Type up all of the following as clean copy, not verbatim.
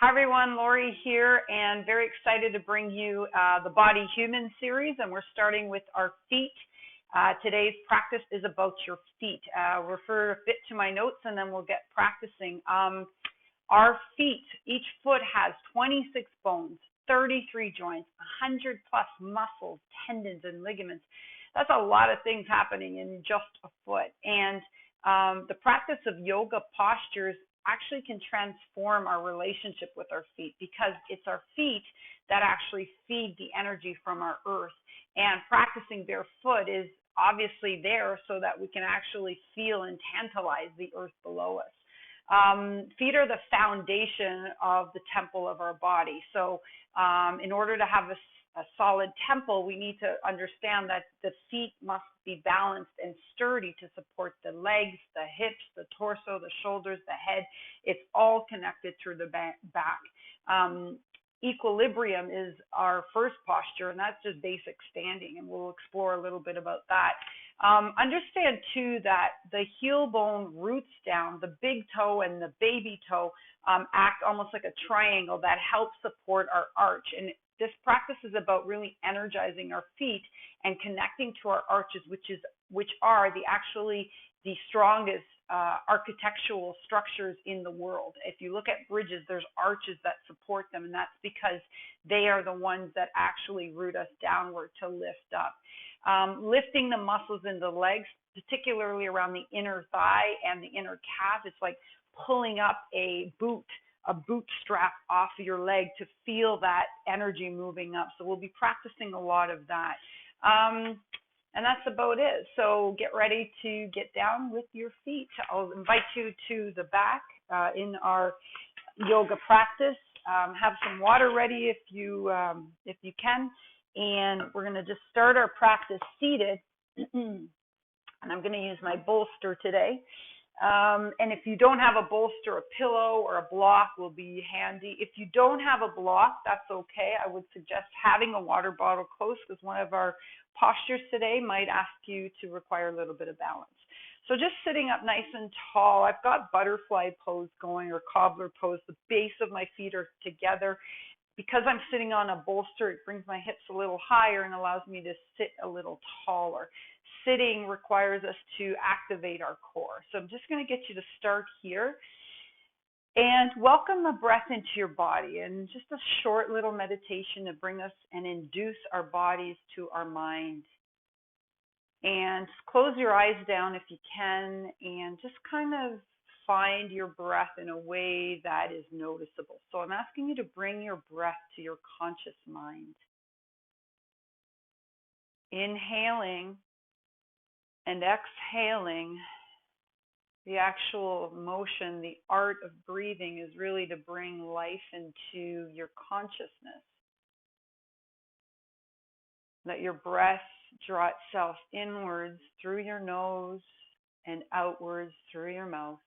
Hi everyone, Lori here, and very excited to bring you the Body Human series, and we're starting with our feet. Today's practice is about your feet. Refer a bit to my notes, and then we'll get practicing. Our feet, each foot has 26 bones, 33 joints, 100 plus muscles, tendons, and ligaments. That's a lot of things happening in just a foot. And the practice of yoga postures actually can transform our relationship with our feet, because it's our feet that actually feed the energy from our earth. And practicing barefoot is obviously there so that we can actually feel and tantalize the earth below us. Feet are the foundation of the temple of our body. So in order to have a solid temple, we need to understand that the feet must be balanced and sturdy to support the legs, the hips, the torso, the shoulders, the head. It's all connected through the back. Equilibrium is our first posture, and that's just basic standing, and we'll explore a little bit about that. Understand too that the heel bone roots down, the big toe and the baby toe act almost like a triangle that helps support our arch. And this practice is about really energizing our feet and connecting to our arches, which are the strongest architectural structures in the world. If you look at bridges, there's arches that support them, and that's because they are the ones that actually root us downward to lift up. Lifting the muscles in the legs, particularly around the inner thigh and the inner calf, it's like pulling up a bootstrap off of your leg to feel that energy moving up. So we'll be practicing a lot of that. And that's about it. So get ready to get down with your feet. I'll invite you to the back in our yoga practice. Have some water ready if you can. And we're going to just start our practice seated. And I'm going to use my bolster today. And if you don't have a bolster, a pillow or a block will be handy. If you don't have a block, that's okay. I would suggest having a water bottle close, because one of our postures today might ask you to require a little bit of balance. So just sitting up nice and tall. I've got butterfly pose going, or cobbler pose. The base of my feet are together. Because I'm sitting on a bolster, it brings my hips a little higher and allows me to sit a little taller. Sitting requires us to activate our core. So I'm just going to get you to start here and welcome the breath into your body, and just a short little meditation to bring us and induce our bodies to our mind. And close your eyes down if you can, and just kind of find your breath in a way that is noticeable. So I'm asking you to bring your breath to your conscious mind. Inhaling and exhaling. The actual motion, the art of breathing, is really to bring life into your consciousness. Let your breath draw itself inwards through your nose and outwards through your mouth.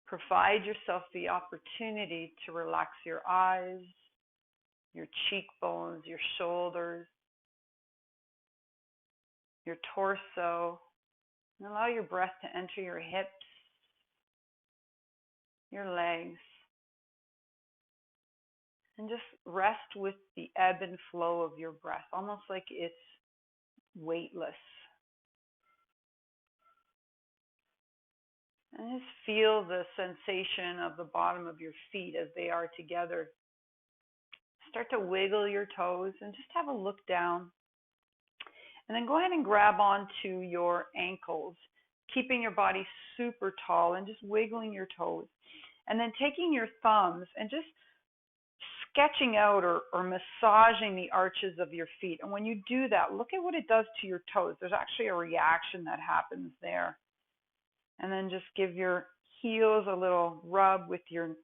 Provide yourself the opportunity to relax your eyes, your cheekbones, your shoulders, your torso, and allow your breath to enter your hips, your legs, and just rest with the ebb and flow of your breath, almost like it's weightless. And just feel the sensation of the bottom of your feet as they are together. Start to wiggle your toes and just have a look down. And then go ahead and grab onto your ankles, keeping your body super tall and just wiggling your toes. And then taking your thumbs and just sketching out or massaging the arches of your feet. And when you do that, look at what it does to your toes. There's actually a reaction that happens there. And then just give your heels a little rub with your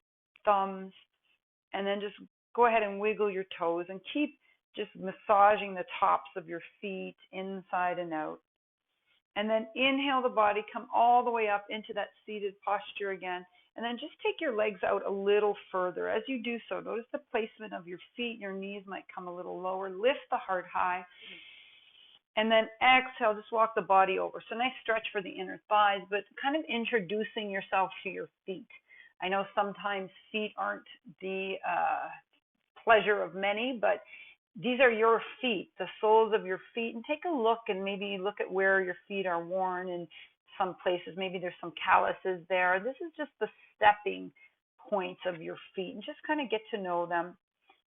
thumbs. And then just go ahead and wiggle your toes and keep just massaging the tops of your feet inside and out. And then inhale the body, come all the way up into that seated posture again. And then just take your legs out a little further. As you do so, notice the placement of your feet. Your knees might come a little lower. Lift the heart high. And then exhale, just walk the body over. So nice stretch for the inner thighs, but kind of introducing yourself to your feet. I know sometimes feet aren't the pleasure of many, but these are your feet, the soles of your feet, and take a look and maybe look at where your feet are worn in some places. Maybe there's some calluses there. This is just the stepping points of your feet, and just kind of get to know them.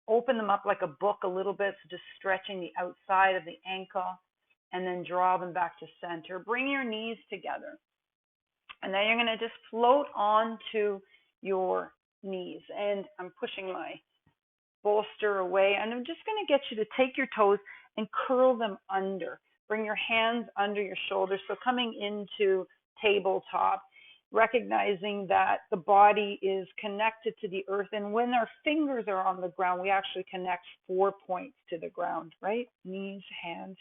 Open them up like a book a little bit, so just stretching the outside of the ankle, and then draw them back to center. Bring your knees together, and then you're going to just float onto your knees. And I'm pushing my bolster away, and I'm just going to get you to take your toes and curl them under. Bring your hands under your shoulders, so coming into tabletop, recognizing that the body is connected to the earth, and when our fingers are on the ground, we actually connect 4 points to the ground, right? Knees, hands.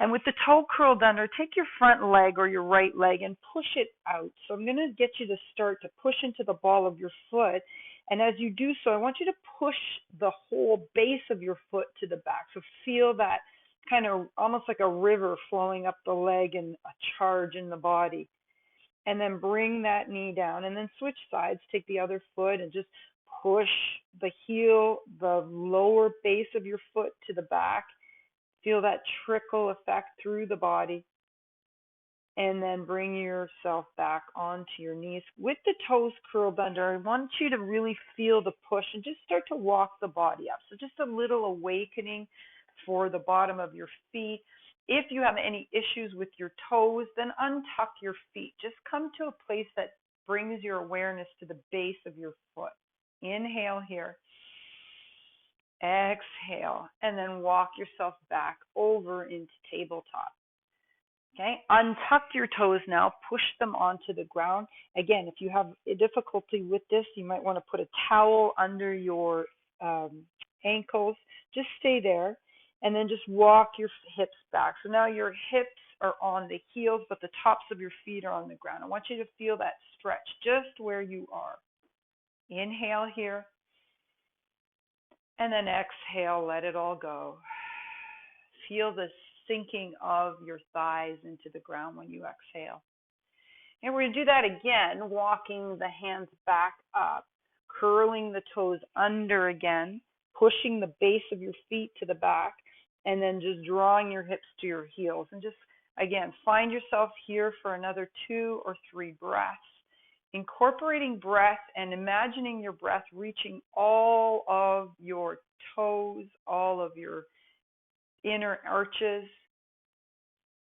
And with the toe curled under, take your front leg or your right leg and push it out. So I'm going to get you to start to push into the ball of your foot. And as you do so, I want you to push the whole base of your foot to the back. So feel that kind of almost like a river flowing up the leg and a charge in the body. And then bring that knee down, and then switch sides. Take the other foot and just push the heel, the lower base of your foot to the back. Feel that trickle effect through the body. And then bring yourself back onto your knees with the toes curled under. I want you to really feel the push and just start to walk the body up. So just a little awakening for the bottom of your feet. If you have any issues with your toes, then untuck your feet. Just come to a place that brings your awareness to the base of your foot. Inhale here. Exhale. And then walk yourself back over into tabletop. Okay, untuck your toes now, push them onto the ground. Again, if you have a difficulty with this, you might want to put a towel under your ankles. Just stay there, and then just walk your hips back. So now your hips are on the heels, but the tops of your feet are on the ground. I want you to feel that stretch just where you are. Inhale here, and then exhale, let it all go. Feel the sinking of your thighs into the ground when you exhale. And we're going to do that again, walking the hands back up, curling the toes under again, pushing the base of your feet to the back, and then just drawing your hips to your heels. And just, again, find yourself here for another 2 or 3 breaths. Incorporating breath and imagining your breath reaching all of your toes, all of your inner arches,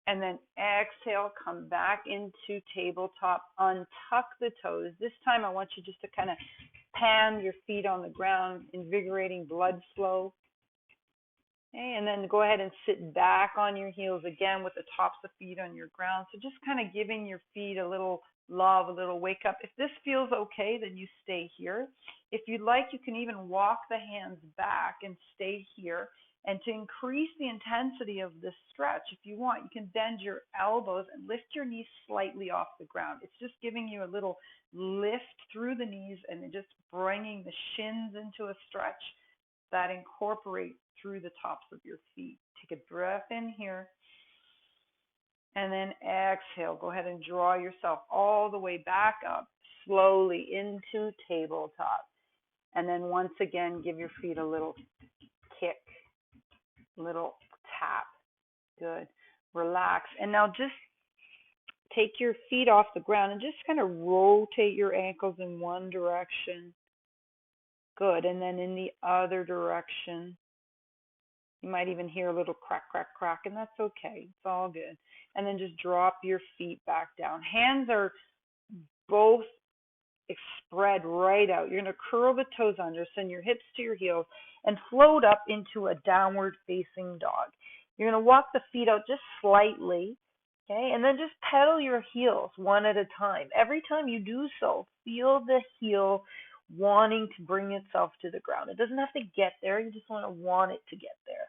and then exhale, come back into tabletop, untuck the toes. This time I want you just to kind of pan your feet on the ground, invigorating blood flow. Okay, and then go ahead and sit back on your heels again with the tops of feet on your ground. So just kind of giving your feet a little love, a little wake up. If this feels okay, then you stay here. If you'd like, you can even walk the hands back and stay here. And to increase the intensity of this stretch, if you want, you can bend your elbows and lift your knees slightly off the ground. It's just giving you a little lift through the knees and just bringing the shins into a stretch that incorporates through the tops of your feet. Take a breath in here. And then exhale. Go ahead and draw yourself all the way back up, slowly into tabletop. And then once again, give your feet a little kick. Little tap. Good. Relax. And now just take your feet off the ground and just kind of rotate your ankles in one direction. Good. And then in the other direction. You might even hear a little crack, crack, crack, and that's okay. It's all good. And then just drop your feet back down. Hands are both spread right out. You're going to curl the toes under, send your hips to your heels, and float up into a downward facing dog. You're going to walk the feet out just slightly, okay, and then just pedal your heels one at a time. Every time you do so, feel the heel wanting to bring itself to the ground. It doesn't have to get there. You just want it to get there.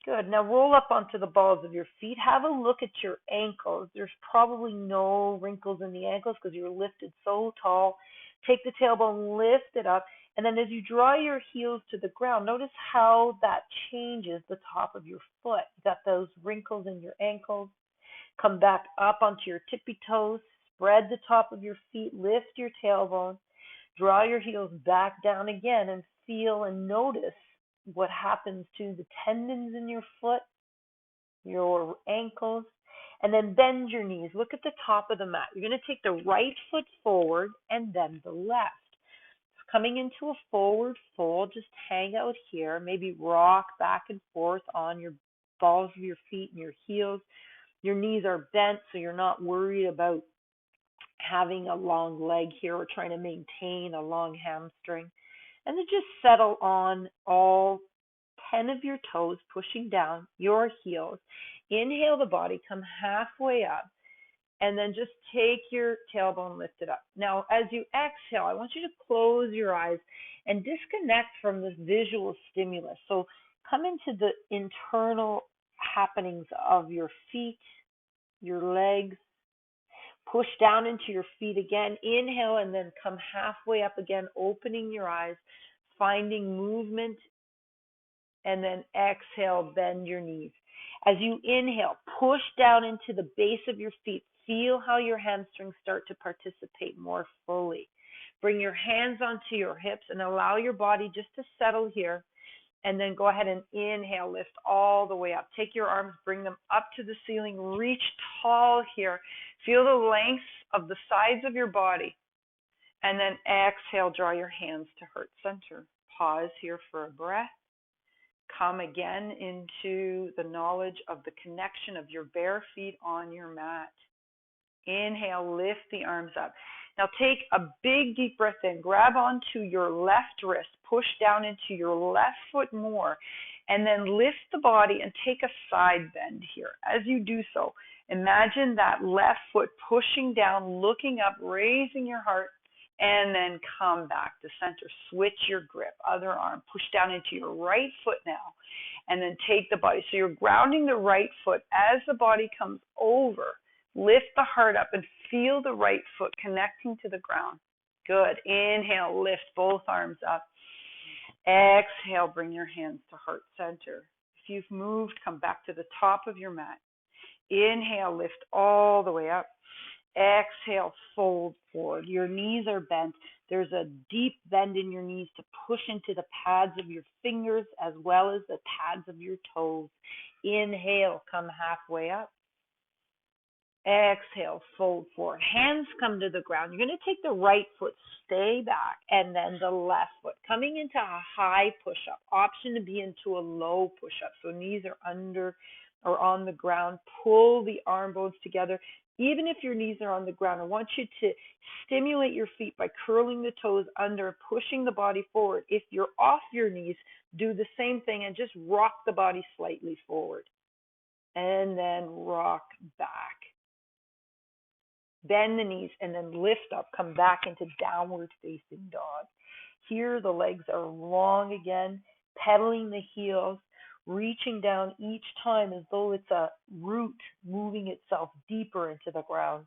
Good. Now roll up onto the balls of your feet. Have a look at your ankles. There's probably no wrinkles in the ankles because you're lifted so tall. Take the tailbone, lift it up, and then as you draw your heels to the ground, notice how that changes the top of your foot. You got those wrinkles in your ankles. Come back up onto your tippy toes. Spread the top of your feet, lift your tailbone, draw your heels back down again, and feel and notice what happens to the tendons in your foot, your ankles, and then bend your knees. Look at the top of the mat. You're going to take the right foot forward and then the left. Coming into a forward fold, just hang out here. Maybe rock back and forth on your balls of your feet and your heels. Your knees are bent, so you're not worried about having a long leg here or trying to maintain a long hamstring. And then just settle on all 10 of your toes, pushing down your heels. Inhale the body, come halfway up, and then just take your tailbone, lift it up. Now, as you exhale, I want you to close your eyes and disconnect from this visual stimulus. So come into the internal happenings of your feet, your legs. Push down into your feet again. Inhale and then come halfway up again, opening your eyes, finding movement, and then exhale, bend your knees. As you inhale, push down into the base of your feet. Feel how your hamstrings start to participate more fully. Bring your hands onto your hips and allow your body just to settle here. And then go ahead and inhale, lift all the way up. Take your arms, bring them up to the ceiling, reach tall here. Feel the length of the sides of your body. And then exhale, draw your hands to heart center. Pause here for a breath. Come again into the knowledge of the connection of your bare feet on your mat. Inhale, lift the arms up. Now take a big deep breath in. Grab onto your left wrist. Push down into your left foot more. And then lift the body and take a side bend here. As you do so, imagine that left foot pushing down, looking up, raising your heart, and then come back to center. Switch your grip. Other arm. Push down into your right foot now. And then take the body. So you're grounding the right foot as the body comes over. Lift the heart up and feel the right foot connecting to the ground. Good. Inhale, lift both arms up. Exhale, bring your hands to heart center. If you've moved, come back to the top of your mat. Inhale, lift all the way up. Exhale, fold forward. Your knees are bent. There's a deep bend in your knees to push into the pads of your fingers as well as the pads of your toes. Inhale, come halfway up. Exhale, fold forward. Hands come to the ground. You're going to take the right foot, stay back, and then the left foot. Coming into a high push-up. Option to be into a low push-up. So knees are under or on the ground. Pull the arm bones together. Even if your knees are on the ground, I want you to stimulate your feet by curling the toes under, pushing the body forward. If you're off your knees, do the same thing and just rock the body slightly forward. And then rock back. Bend the knees and then lift up. Come back into downward facing dog. Here the legs are long again, pedaling the heels, reaching down each time as though it's a root moving itself deeper into the ground.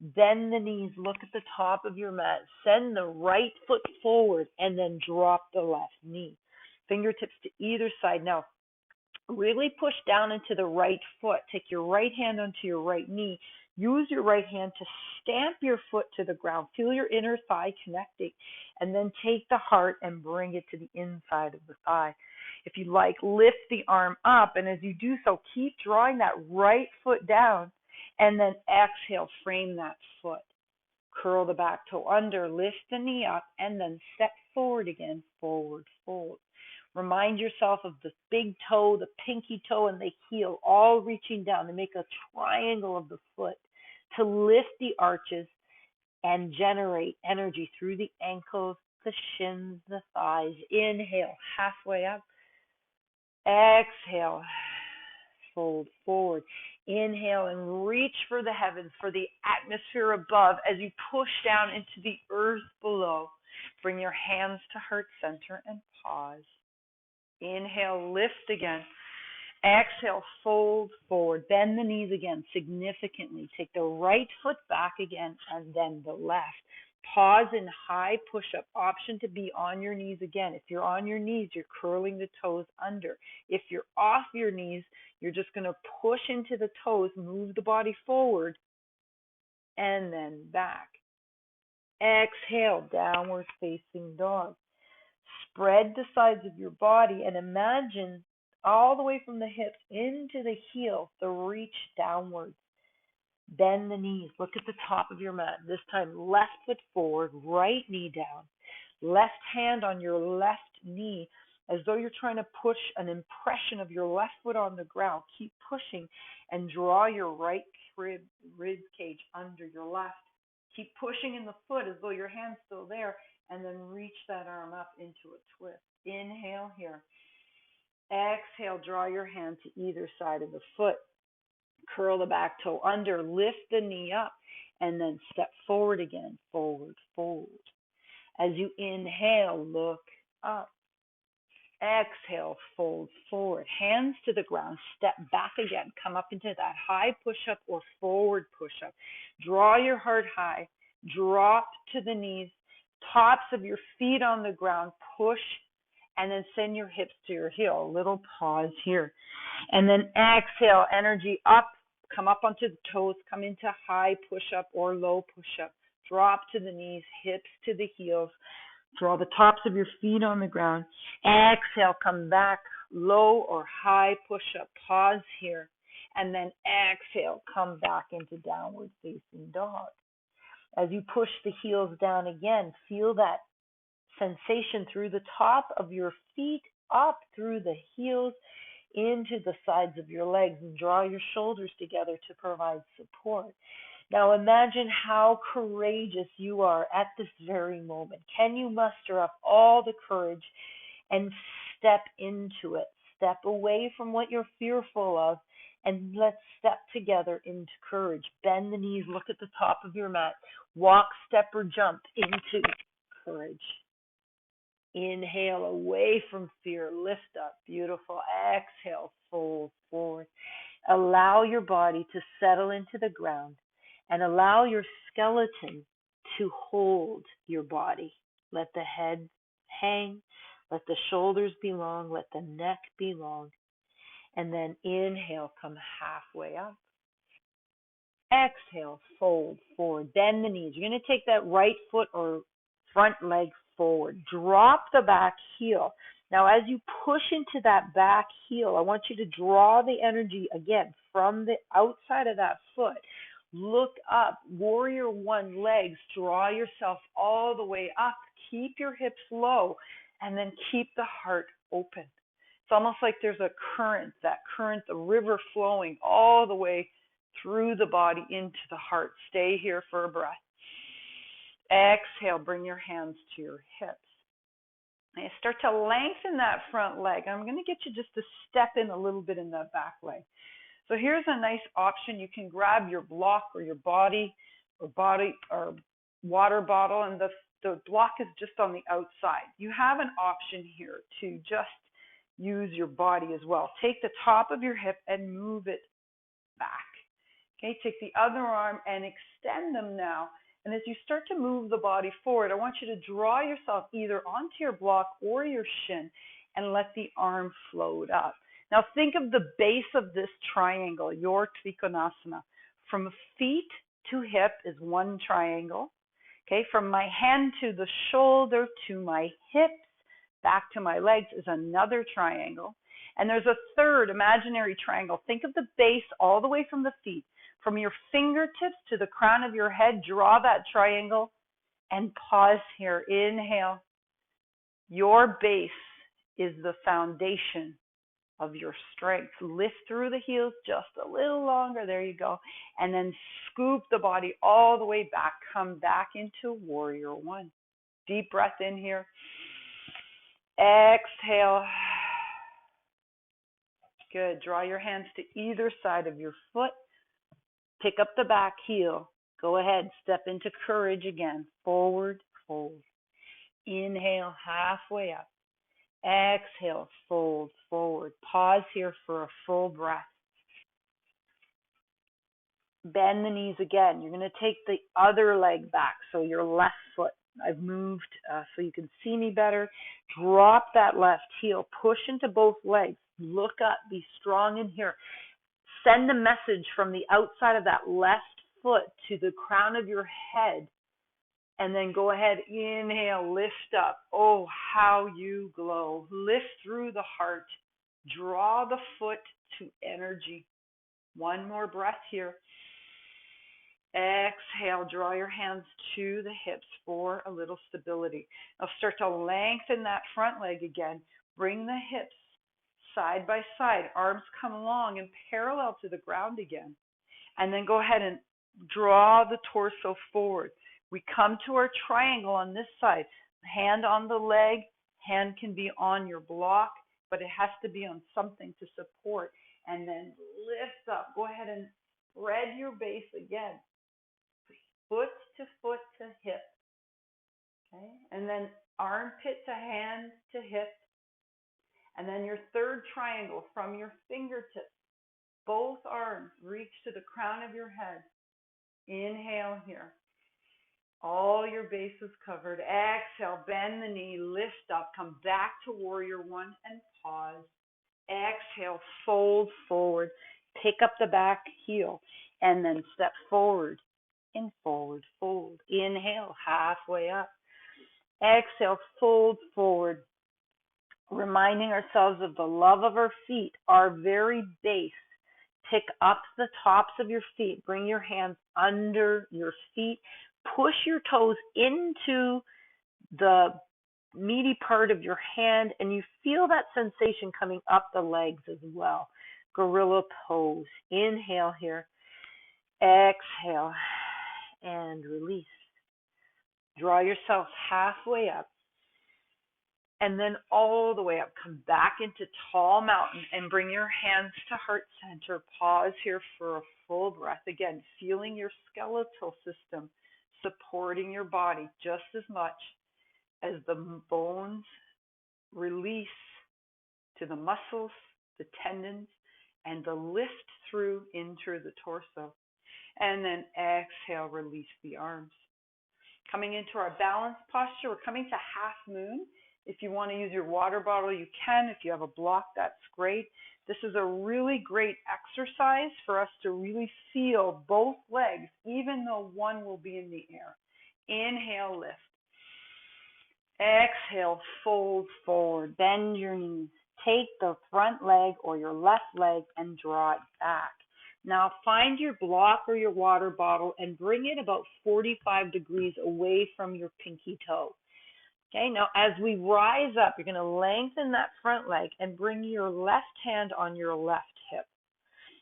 Bend the knees, look at the top of your mat. Send the right foot forward and then drop the left knee. Fingertips to either side. Now, really push down into the right foot. Take your right hand onto your right knee. Use your right hand to stamp your foot to the ground. Feel your inner thigh connecting. And then take the heart and bring it to the inside of the thigh. If you like, lift the arm up. And as you do so, keep drawing that right foot down. And then exhale, frame that foot. Curl the back toe under, lift the knee up, and then step forward again, forward fold. Remind yourself of the big toe, the pinky toe, and the heel all reaching down to make a triangle of the foot to lift the arches and generate energy through the ankles, the shins, the thighs. Inhale, halfway up. Exhale, fold forward. Inhale and reach for the heavens, for the atmosphere above as you push down into the earth below. Bring your hands to heart center and pause. Inhale, lift again. Exhale, fold forward. Bend the knees again significantly. Take the right foot back again and then the left. Pause in high push-up. Option to be on your knees again. If you're on your knees, you're curling the toes under. If you're off your knees, you're just going to push into the toes, move the body forward, and then back. Exhale, downward facing dog. Spread the sides of your body and imagine all the way from the hips into the heels, the reach downwards. Bend the knees. Look at the top of your mat. This time, left foot forward, right knee down. Left hand on your left knee as though you're trying to push an impression of your left foot on the ground. Keep pushing and draw your right rib cage under your left. Keep pushing in the foot as though your hand's still there, and then reach that arm up into a twist. Inhale here. Exhale, draw your hand to either side of the foot. Curl the back toe under, lift the knee up, and then step forward again. Forward, forward. As you inhale, look up. Exhale, fold forward. Hands to the ground. Step back again. Come up into that high push-up or forward push-up. Draw your heart high. Drop to the knees. Tops of your feet on the ground. Push, and then send your hips to your heel. A little pause here. And then exhale, energy up. Come up onto the toes. Come into high push-up or low push-up. Drop to the knees, hips to the heels. Draw the tops of your feet on the ground. Exhale, come back, low or high push-up. Pause here. And then exhale, come back into downward facing dog. As you push the heels down again, feel that sensation through the top of your feet, up through the heels, into the sides of your legs, and draw your shoulders together to provide support. Now imagine how courageous you are at this very moment. Can you muster up all the courage and step into it? Step away from what you're fearful of, and let's step together into courage. Bend the knees, look at the top of your mat. Walk, step, or jump into courage. Inhale away from fear, lift up, beautiful. Exhale, fold forward. Allow your body to settle into the ground and allow your skeleton to hold your body. Let the head hang, let the shoulders be long, let the neck be long. And then inhale, come halfway up. Exhale, fold forward. Bend the knees. You're going to take that right foot or front leg forward. Drop the back heel. Now, as you push into that back heel, I want you to draw the energy again from the outside of that foot. Look up. Warrior one, legs. Draw yourself all the way up. Keep your hips low, and then keep the heart open. It's almost like there's a current, the river flowing all the way through the body into the heart. Stay here for a breath. Exhale, bring your hands to your hips. And you start to lengthen that front leg. I'm going to get you just to step in a little bit in that back leg. So here's a nice option. You can grab your block or your body or water bottle, and the block is just on the outside. You have an option here to just use your body as well. Take the top of your hip and move it back. Okay, take the other arm and extend them now. And as you start to move the body forward, I want you to draw yourself either onto your block or your shin and let the arm float up. Now think of the base of this triangle, your Trikonasana. From feet to hip is one triangle. Okay, from my hand to the shoulder to my hips, back to my legs is another triangle. And there's a third imaginary triangle. Think of the base all the way from the feet. From your fingertips to the crown of your head, draw that triangle and pause here. Inhale. Your base is the foundation of your strength. Lift through the heels just a little longer. There you go. And then scoop the body all the way back. Come back into warrior one. Deep breath in here. Exhale. Good. Draw your hands to either side of your foot. Pick up the back heel. Go ahead. Step into courage again. Forward, fold. Inhale, halfway up. Exhale, fold forward. Pause here for a full breath. Bend the knees again. You're going to take the other leg back, so your left foot. I've moved so you can see me better. Drop that left heel. Push into both legs. Look up. Be strong in here. Send a message from the outside of that left foot to the crown of your head. And then go ahead, inhale, lift up. Oh, how you glow. Lift through the heart. Draw the foot to energy. One more breath here. Exhale, draw your hands to the hips for a little stability. Now start to lengthen that front leg again. Bring the hips side by side. Arms come long and parallel to the ground again. And then go ahead and draw the torso forward. We come to our triangle on this side. Hand on the leg. Hand can be on your block, but it has to be on something to support. And then lift up. Go ahead and spread your base again. Foot to hip. Okay? And then armpit to hand to hip. And then your third triangle from your fingertips. Both arms reach to the crown of your head. Inhale here. All your base is covered. Exhale, bend the knee, lift up, come back to warrior one and pause. Exhale, fold forward. Pick up the back heel and then step forward and forward, fold. Inhale, halfway up. Exhale, fold forward. Reminding ourselves of the love of our feet, our very base. Pick up the tops of your feet. Bring your hands under your feet. Push your toes into the meaty part of your hand, and you feel that sensation coming up the legs as well. Gorilla pose. Inhale here. Exhale and release. Draw yourself halfway up. And then all the way up, come back into tall mountain and bring your hands to heart center. Pause here for a full breath. Again, feeling your skeletal system supporting your body just as much as the bones release to the muscles, the tendons, and the lift through into the torso. And then exhale, release the arms. Coming into our balance posture, we're coming to half moon. If you want to use your water bottle, you can. If you have a block, that's great. This is a really great exercise for us to really feel both legs, even though one will be in the air. Inhale, lift. Exhale, fold forward. Bend your knees. Take the front leg or your left leg and draw it back. Now find your block or your water bottle and bring it about 45 degrees away from your pinky toe. Okay, now as we rise up, you're going to lengthen that front leg and bring your left hand on your left hip.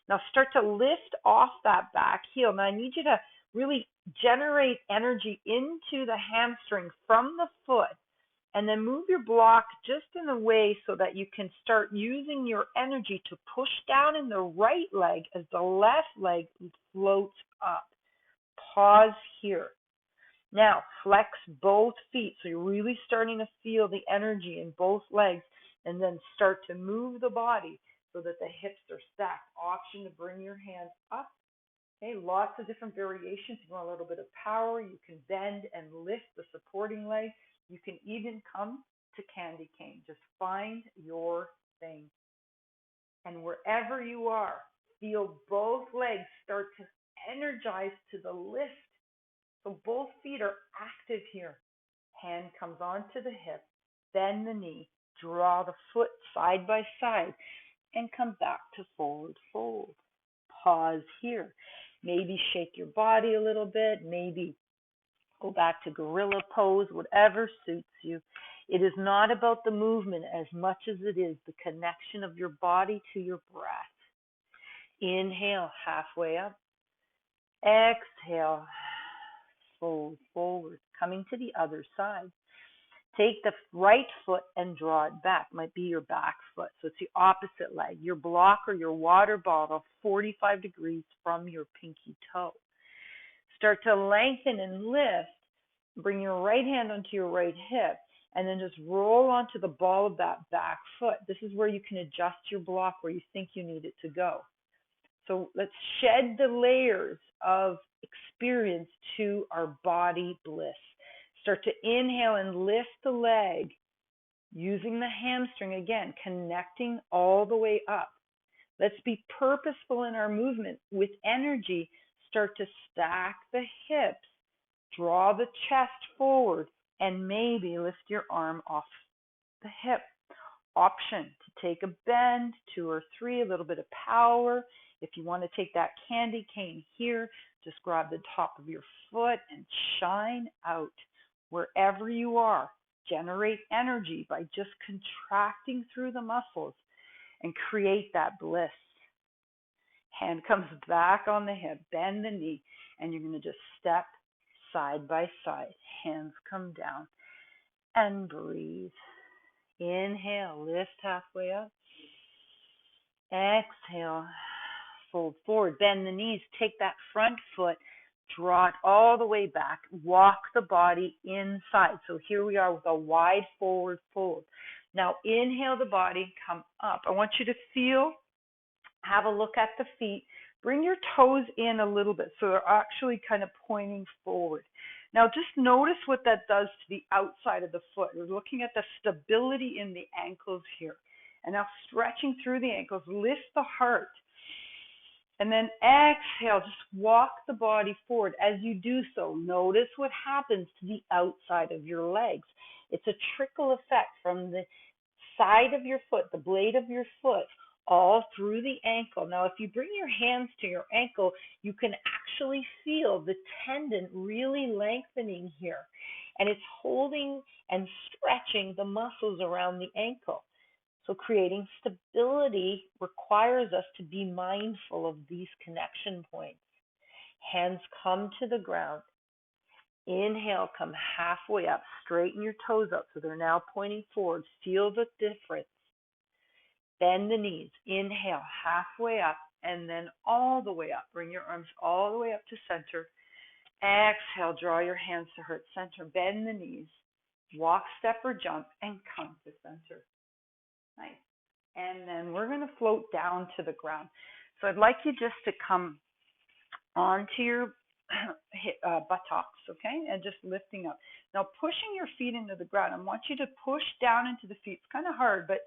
Now start to lift off that back heel. Now I need you to really generate energy into the hamstring from the foot, and then move your block just in a way so that you can start using your energy to push down in the right leg as the left leg floats up. Pause here. Now, flex both feet. So you're really starting to feel the energy in both legs, and then start to move the body so that the hips are stacked. Option to bring your hands up. Okay, lots of different variations. If you want a little bit of power, you can bend and lift the supporting leg. You can even come to candy cane. Just find your thing. And wherever you are, feel both legs start to energize to the lift. So both feet are active here. Hand comes onto the hip, bend the knee, draw the foot side by side, and come back to forward fold. Pause here. Maybe shake your body a little bit. Maybe go back to gorilla pose, whatever suits you. It is not about the movement as much as it is the connection of your body to your breath. Inhale, halfway up. Exhale. Fold forward, coming to the other side. Take the right foot and draw it back. Might be your back foot. So it's the opposite leg. Your block or your water bottle 45 degrees from your pinky toe. Start to lengthen and lift. Bring your right hand onto your right hip and then just roll onto the ball of that back foot. This is where you can adjust your block where you think you need it to go. So let's shed the layers of experience to our body bliss. Start to inhale and lift the leg using the hamstring again, connecting all the way up. Let's be purposeful in our movement with energy start to stack the hips, draw the chest forward, and maybe lift your arm off the hip. Option to take a bend, 2 or 3, a little bit of power. If you want to take that candy cane here, just grab the top of your foot and shine out wherever you are. Generate energy by just contracting through the muscles and create that bliss. Hand comes back on the hip, bend the knee, and you're going to just step side by side. Hands come down and breathe. Inhale, lift halfway up. Exhale, fold forward, bend the knees, take that front foot, draw it all the way back, walk the body inside. So here we are with a wide forward fold. Now inhale the body, come up. I want you to feel, have a look at the feet. Bring your toes in a little bit so they're actually kind of pointing forward. Now just notice what that does to the outside of the foot. We're looking at the stability in the ankles here. And now stretching through the ankles, lift the heart. And then exhale, just walk the body forward. As you do so, notice what happens to the outside of your legs. It's a trickle effect from the side of your foot, the blade of your foot, all through the ankle. Now, if you bring your hands to your ankle, you can actually feel the tendon really lengthening here. And it's holding and stretching the muscles around the ankle. So creating stability requires us to be mindful of these connection points. Hands come to the ground. Inhale, come halfway up. Straighten your toes up so they're now pointing forward. Feel the difference. Bend the knees. Inhale, halfway up, and then all the way up. Bring your arms all the way up to center. Exhale, draw your hands to heart center. Bend the knees. Walk, step, or jump, and come to center. Nice. And then we're going to float down to the ground. So I'd like you just to come onto your buttocks, okay, and just lifting up. Now pushing your feet into the ground. I want you to push down into the feet. It's kind of hard, but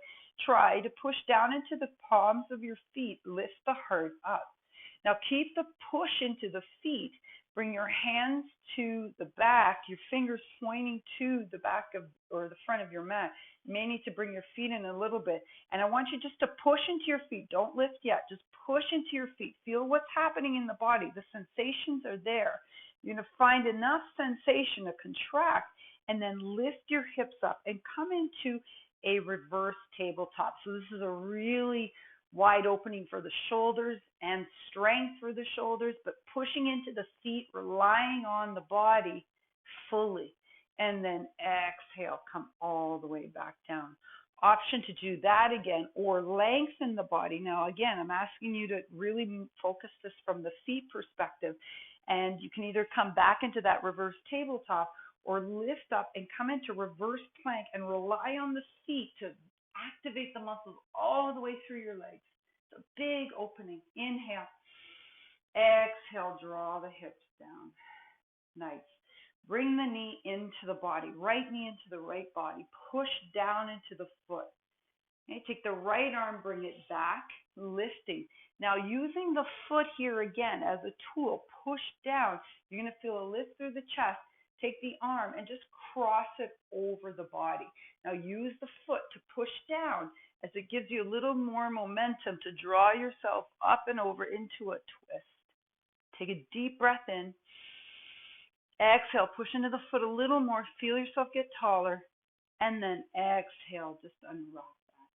try to push down into the palms of your feet. Lift the heart up. Now keep the push into the feet. Bring your hands to the back, your fingers pointing to the back of or the front of your mat. You may need to bring your feet in a little bit. And I want you just to push into your feet. Don't lift yet. Just push into your feet. Feel what's happening in the body. The sensations are there. You're going to find enough sensation to contract and then lift your hips up and come into a reverse tabletop. So this is a really wide opening for the shoulders and strength for the shoulders, but pushing into the feet, relying on the body fully. And then exhale, come all the way back down. Option to do that again or lengthen the body. Now, again, I'm asking you to really focus this from the feet perspective. And you can either come back into that reverse tabletop or lift up and come into reverse plank and rely on the feet to activate the muscles all the way through your legs. It's a big opening. Inhale. Exhale, draw the hips down. Nice. Bring the knee into the body, right knee into the right body. Push down into the foot. Okay, take the right arm, bring it back, lifting. Now using the foot here again as a tool, push down. You're going to feel a lift through the chest. Take the arm and just cross it over the body. Now use the foot to push down as it gives you a little more momentum to draw yourself up and over into a twist. Take a deep breath in. Exhale, push into the foot a little more. Feel yourself get taller. And then exhale, just unrock that.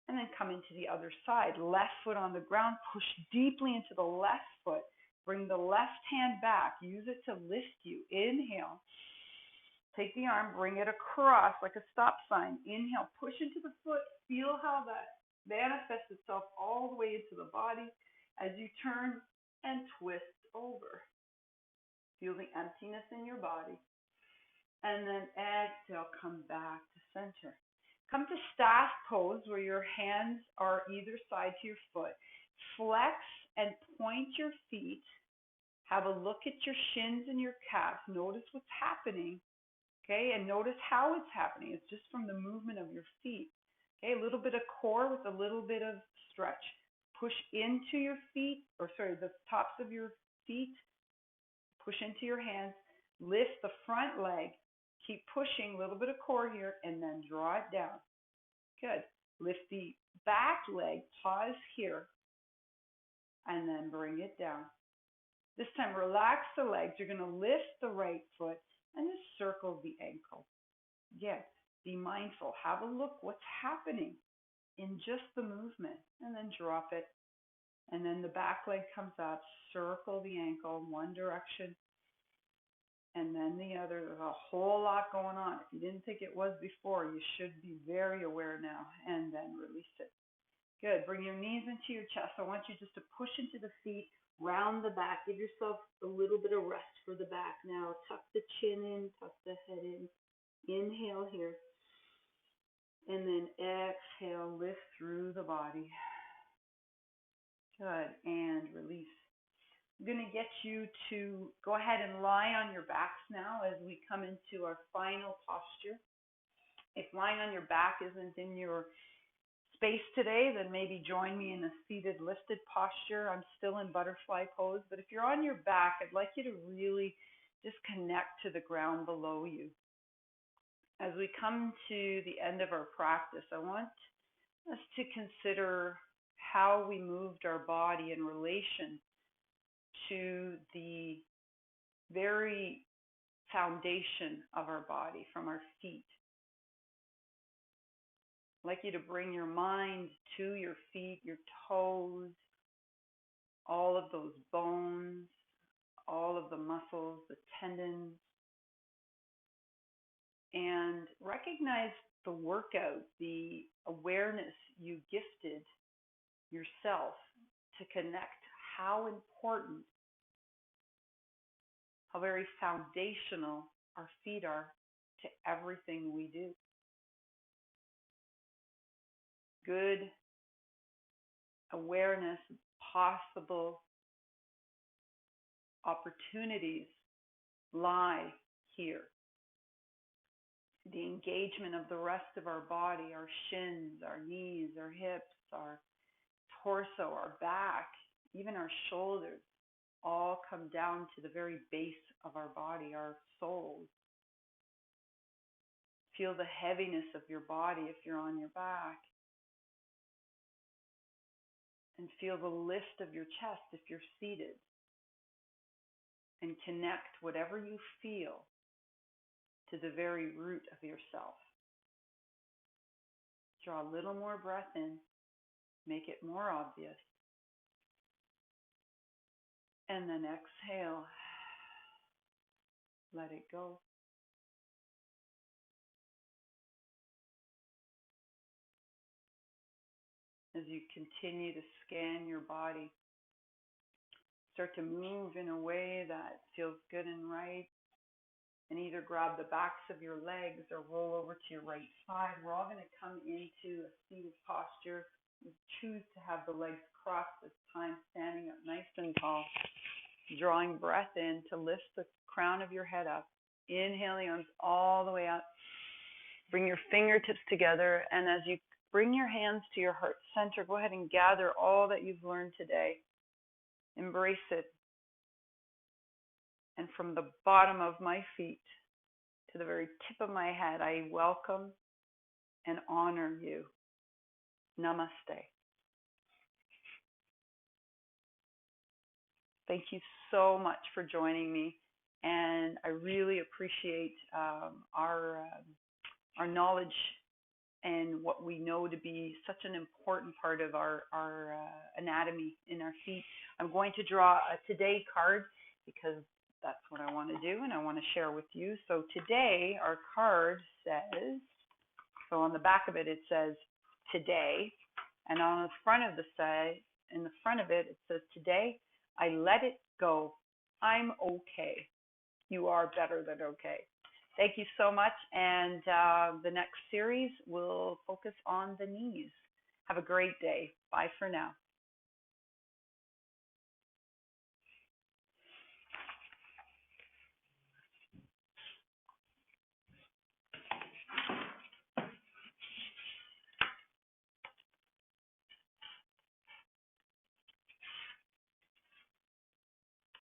And then come into the other side. Left foot on the ground. Push deeply into the left foot. Bring the left hand back. Use it to lift you. Inhale. Take the arm, bring it across like a stop sign. Inhale, push into the foot. Feel how that manifests itself all the way into the body as you turn and twist over. Feel the emptiness in your body. And then exhale, come back to center. Come to staff pose where your hands are either side to your foot. Flex and point your feet. Have a look at your shins and your calves. Notice what's happening. Okay, and notice how it's happening. It's just from the movement of your feet. Okay, a little bit of core with a little bit of stretch. Push into your feet, the tops of your feet, push into your hands, lift the front leg, keep pushing, a little bit of core here, and then draw it down. Good. Lift the back leg, pause here, and then bring it down. This time, relax the legs. You're going to lift the right foot and just circle the ankle. Again, be mindful. Have a look what's happening in just the movement, and then drop it. And then the back leg comes up, circle the ankle in one direction, and then the other. There's a whole lot going on. If you didn't think it was before, you should be very aware now, and then release it. Good. Bring your knees into your chest. I want you just to push into the feet, round the back. Give yourself a little bit of rest for the back now. Tuck the chin in, tuck the head in. Inhale here. And then exhale, lift through the body. Good. And release. I'm going to get you to go ahead and lie on your backs now as we come into our final posture. If lying on your back isn't in your space today, then maybe join me in a seated lifted posture. I'm still in butterfly pose, but if you're on your back, I'd like you to really just connect to the ground below you. As we come to the end of our practice, I want us to consider how we moved our body in relation to the very foundation of our body, from our feet. I'd like you to bring your mind to your feet, your toes, all of those bones, all of the muscles, the tendons, and recognize the workout, the awareness you gifted yourself to connect how important, how very foundational our feet are to everything we do. Good awareness of possible opportunities lie here. The engagement of the rest of our body, our shins, our knees, our hips, our torso, our back, even our shoulders, all come down to the very base of our body, our soles. Feel the heaviness of your body if you're on your back. And feel the lift of your chest if you're seated. And connect whatever you feel to the very root of yourself. Draw a little more breath in. Make it more obvious. And then exhale. Let it go. As you continue to scan your body, start to move in a way that feels good and right. And either grab the backs of your legs or roll over to your right side. We're all going to come into a seated posture. You choose to have the legs crossed this time, standing up nice and tall. Drawing breath in to lift the crown of your head up. Inhale the arms all the way up. Bring your fingertips together, and as you bring your hands to your heart center, go ahead and gather all that you've learned today. Embrace it. And from the bottom of my feet to the very tip of my head, I welcome and honor you. Namaste. Thank you so much for joining me, and I really appreciate our knowledge and what we know to be such an important part of our anatomy in our feet. I'm going to draw a today card because that's what I want to do and I want to share with you. So today our card says, so on the back of it, it says today, and on the front of the side, in the front of it, it says today, I let it go. I'm okay. You are better than okay. Thank you so much. And the next series will focus on the knees. Have a great day. Bye for now.